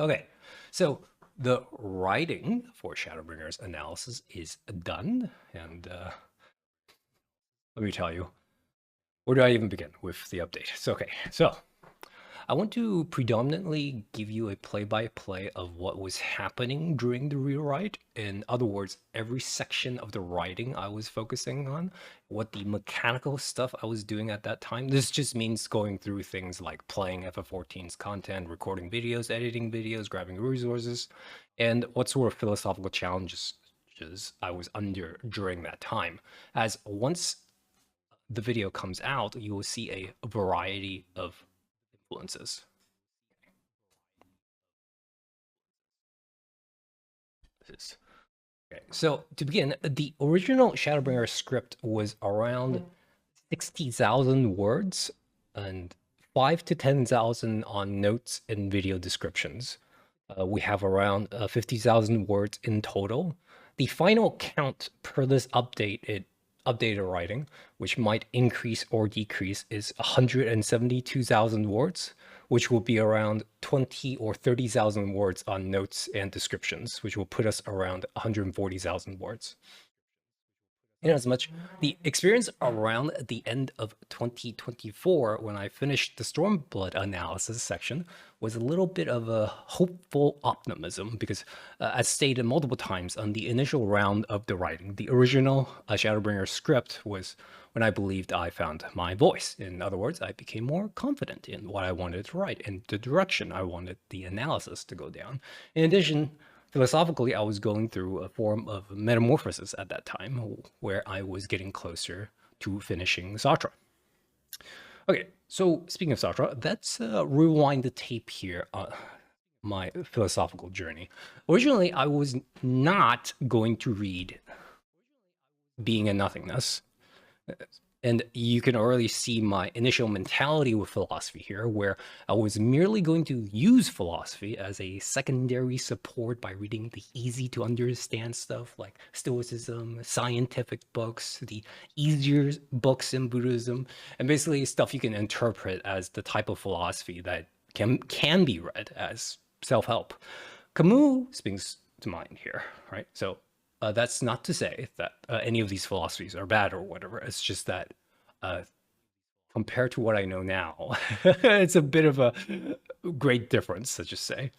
Okay, so the writing for Shadowbringer's analysis is done, and let me tell you, where do I even begin with the update? So I want to predominantly give you a play-by-play of what was happening during the rewrite. In other words, every section of the writing I was focusing on, what the mechanical stuff I was doing at that time. This just means going through things like playing FF14's content, recording videos, editing videos, grabbing resources, and what sort of philosophical challenges I was under during that time. As once the video comes out, you will see a variety of influences. Okay, so to begin, the original Shadowbringer script was around 60,000 words and 5 to 10,000 on notes and video descriptions. We have around 50,000 words in total. The final count per this updated writing, which might increase or decrease, is 172,000 words, which will be around 20 or 30,000 words on notes and descriptions, which will put us around 140,000 words. Inasmuch, the experience around the end of 2024, when I finished the Stormblood analysis section, was a little bit of a hopeful optimism because, as stated multiple times on the initial round of the writing, the original Shadowbringer script was when I believed I found my voice. In other words, I became more confident in what I wanted to write and the direction I wanted the analysis to go down. In addition, philosophically, I was going through a form of metamorphosis at that time, where I was getting closer to finishing Satra. Okay, so speaking of Satra, let's rewind the tape here on my philosophical journey. Originally, I was not going to read Being and Nothingness. And you can already see my initial mentality with philosophy here, where I was merely going to use philosophy as a secondary support by reading the easy to understand stuff like Stoicism, scientific books, the easier books in Buddhism, and basically stuff you can interpret as the type of philosophy that can be read as self-help. Camus springs to mind here, right? So that's not to say that any of these philosophies are bad or whatever. It's just that compared to what I know now, it's a bit of a great difference, let's just say.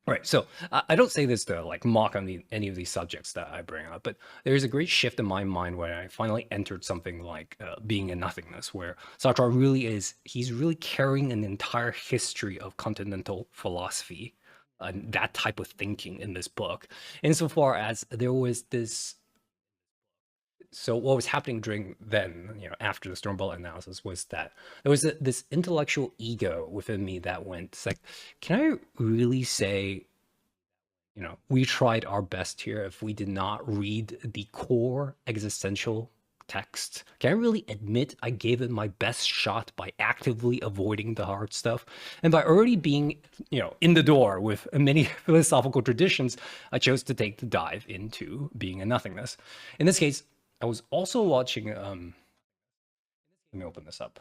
Right, so I don't say this to like mock on any of these subjects that I bring up, but there's a great shift in my mind when I finally entered something like Being in Nothingness, where Sartre really he's really carrying an entire history of continental philosophy, that type of thinking in this book, insofar as there was this. So what was happening during then, after the Stormblood analysis, was that there was this intellectual ego within me that went, it's like, can I really say, we tried our best here if we did not read the core existential text? Can I really admit I gave it my best shot by actively avoiding the hard stuff? And by already being, in the door with many philosophical traditions, I chose to take the dive into Being in Nothingness. In this case, I was also watching, let me open this up.